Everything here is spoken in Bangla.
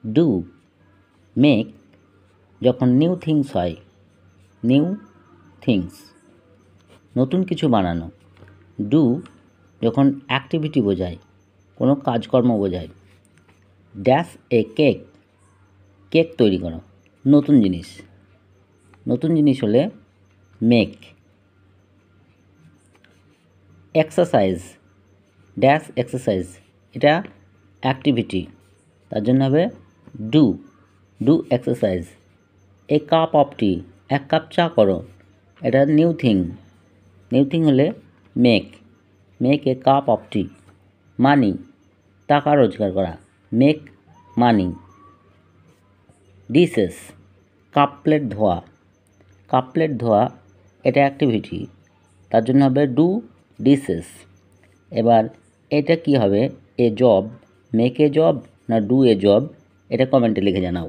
ডু মেক যখন নিউ থিংস হয়, নিউ থিংস নতুন কিছু বানানো। ডু যখন অ্যাক্টিভিটি বোঝায়, কোনো কাজকর্ম বোঝায়। ড্যাশ এ কেক কেক তৈরি করো, নতুন জিনিস। নতুন জিনিস হলে মেক। এক্সারসাইজ ড্যাশ এক্সারসাইজ এটা অ্যাক্টিভিটি, তার জন্য হবে do do exercise. A cup of tea এক কাপ চা করো, এটা নিউ থিং। নিউ থিং হলে make make a cup of tea. Money টাকা রোজগার করা, make money. Dishes cup plate ধোয়া, কাপ প্লেট ধোয়া এটা অ্যাক্টিভিটি, তার জন্য হবে ডু ডিশেস। এবার এটা কি হবে, এ জব মেক এ জব না ডু এ জব, এটা কমেন্টে লিখে জানাও।